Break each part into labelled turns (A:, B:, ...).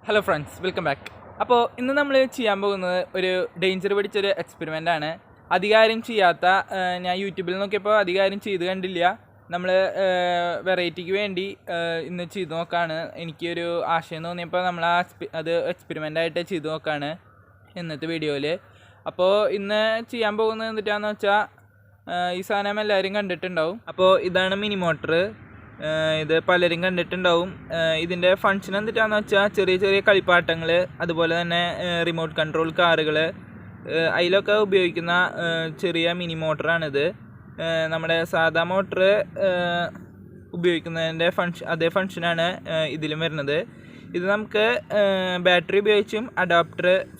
A: Hello friends, welcome back. അപ്പോൾ ഇന്ന് നമ്മൾ ചെയ്യാൻ പോകുന്നത് ഒരു ഡേഞ്ചർ പിടിച്ചൊരു എക്സ്പെരിമെൻ്റ് ആണ്. അധികാരം ചെയ്യാത്ത, ഞാൻ യൂട്യൂബിൽ നോക്കിയപ്പോൾ അധികാരം ചെയ്ത് കണ്ടില്ല. നമ്മൾ വെറൈറ്റിക്ക് വേണ്ടി ഇന്ന് ചെയ്ത് നോക്കുകയാണ്. എനിക്കൊരു ആശയം തോന്നിയപ്പോൾ നമ്മൾ അത് എക്സ്പെരിമെൻ്റായിട്ട് ചെയ്ത് നോക്കുകയാണ് ഇന്നത്തെ വീഡിയോയിൽ. അപ്പോൾ ഇന്ന് ചെയ്യാൻ പോകുന്നത് എന്തിട്ടാണെന്ന് വെച്ചാൽ, ഈ സാധനം എല്ലാവരും കണ്ടിട്ടുണ്ടാവും. അപ്പോൾ ഇതാണ് മിനി മോട്ടർ. ഇത് പലരും കണ്ടിട്ടുണ്ടാവും. ഇതിൻ്റെ ഫങ്ഷൻ എന്തിട്ടാന്ന് വെച്ചാൽ, ചെറിയ ചെറിയ കളിപ്പാട്ടങ്ങൾ, അതുപോലെ തന്നെ റിമോട്ട് കൺട്രോൾ കാറുകൾ, അതിലൊക്കെ ഉപയോഗിക്കുന്ന ചെറിയ മിനി മോട്ടറാണിത്. നമ്മുടെ സാധാ മോട്ടർ ഉപയോഗിക്കുന്നതിൻ്റെ അതേ ഫങ്ഷനാണ് ഇതിലും വരുന്നത്. ഇത് നമുക്ക് ബാറ്ററി ഉപയോഗിച്ചും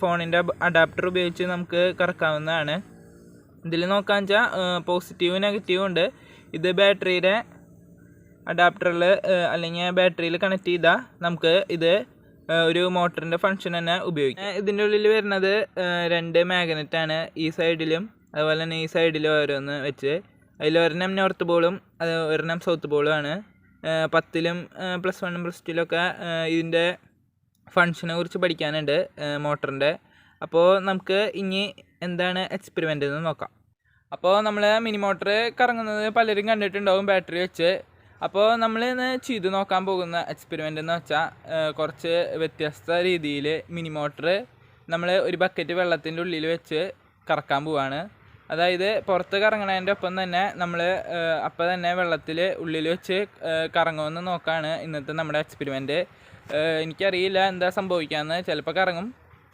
A: ഫോണിൻ്റെ അഡാപ്റ്റർ ഉപയോഗിച്ച് നമുക്ക് കറക്കാവുന്നതാണ്. ഇതിൽ നോക്കാന്ന് വെച്ചാൽ പോസിറ്റീവ് നെഗറ്റീവ് ഉണ്ട്. ഇത് ബാറ്ററിയുടെ അഡാപ്റ്ററിൽ അല്ലെങ്കിൽ ബാറ്ററിയിൽ കണക്ട് ചെയ്താൽ നമുക്ക് ഇത് ഒരു മോട്ടറിൻ്റെ ഫങ്ഷൻ തന്നെ ഉപയോഗിക്കാം. ഇതിൻ്റെ ഉള്ളിൽ വരുന്നത് 2 മാഗ്നറ്റാണ്, ഈ സൈഡിലും അതുപോലെ തന്നെ ഈ സൈഡിലും ഓരോന്ന് വെച്ച്. അതിൽ ഒരെണ്ണം നോർത്ത് പോളും ഒരെണ്ണം സൗത്ത് പോളും ആണ്. 10ലും +1 +2ലൊക്കെ ഇതിൻ്റെ ഫങ്ഷനെ കുറിച്ച് പഠിക്കാനുണ്ട് മോട്ടറിൻ്റെ. അപ്പോൾ നമുക്ക് ഇനി എന്താണ് എക്സ്പെരിമെൻ്റ് എന്ന് നോക്കാം. അപ്പോൾ നമ്മൾ മിനി മോട്ടർ കറങ്ങുന്നത് പലരും കണ്ടിട്ടുണ്ടാവും ബാറ്ററി വെച്ച്. അപ്പോൾ നമ്മൾ ഇന്ന് ചെയ്ത് നോക്കാൻ പോകുന്ന എക്സ്പെരിമെൻ്റ് എന്ന് വെച്ചാൽ, കുറച്ച് വ്യത്യസ്ത രീതിയിൽ മിനി മോട്ടർ നമ്മൾ ഒരു ബക്കറ്റ് വെള്ളത്തിൻ്റെ ഉള്ളിൽ വെച്ച് കറക്കാൻ പോവുകയാണ്. അതായത് പുറത്ത് കറങ്ങണതിൻ്റെ ഒപ്പം തന്നെ നമ്മൾ അപ്പം തന്നെ വെള്ളത്തിൽ ഉള്ളിൽ വെച്ച് കറങ്ങുമെന്ന് നോക്കുകയാണ് ഇന്നത്തെ നമ്മുടെ എക്സ്പെരിമെൻ്റ്. എനിക്കറിയില്ല എന്താ സംഭവിക്കാമെന്ന്. ചിലപ്പോൾ കറങ്ങും,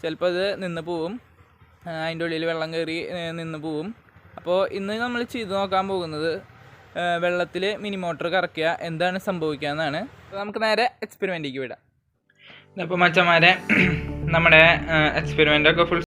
A: ചിലപ്പോൾ അത് നിന്ന് പോവും, അതിൻ്റെ ഉള്ളിൽ വെള്ളം കയറി നിന്ന് പോവും. അപ്പോൾ ഇന്ന് നമ്മൾ ചെയ്ത് നോക്കാൻ പോകുന്നത് വെള്ളത്തിൽ മിനി മോട്ടർ കറക്കുക എന്താണ് സംഭവിക്കുക എന്നാണ്. അപ്പോൾ നമുക്ക് നേരെ എക്സ്പെരിമെൻറ്റിലേക്ക് വിടാം. അപ്പോൾ മച്ചന്മാരെ, നമ്മുടെ എക്സ്പെരിമെൻ്റൊക്കെ ഫുൾ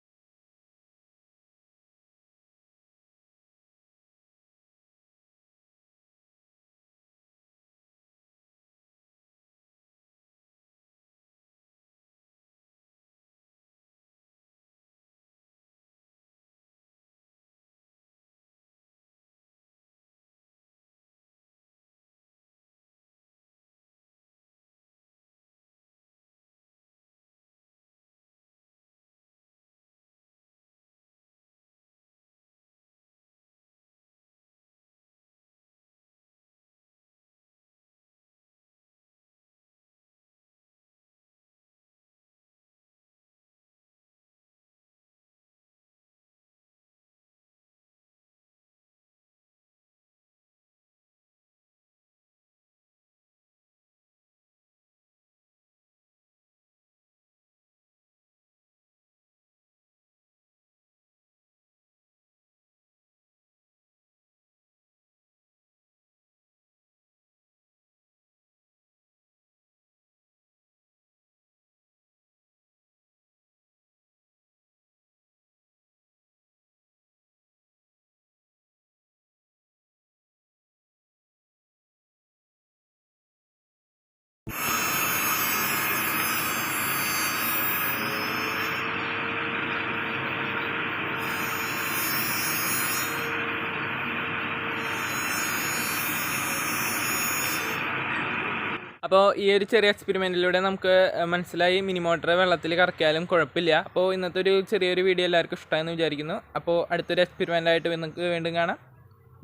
A: അപ്പോൾ ഈ ഒരു ചെറിയ എക്സ്പെരിമെൻറ്റിലൂടെ നമുക്ക് മനസ്സിലായി മിനി മോട്ടർ വെള്ളത്തിൽ കറക്കിയാലും കുഴപ്പമില്ല. അപ്പോൾ ഇന്നത്തെ ഒരു ചെറിയൊരു വീഡിയോ എല്ലാവർക്കും ഇഷ്ടമായെന്ന് വിചാരിക്കുന്നു. അപ്പോൾ അടുത്തൊരു എക്സ്പെരിമെൻ്റായിട്ട് നിങ്ങൾക്ക് വീണ്ടും കാണാം.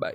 A: ബൈ.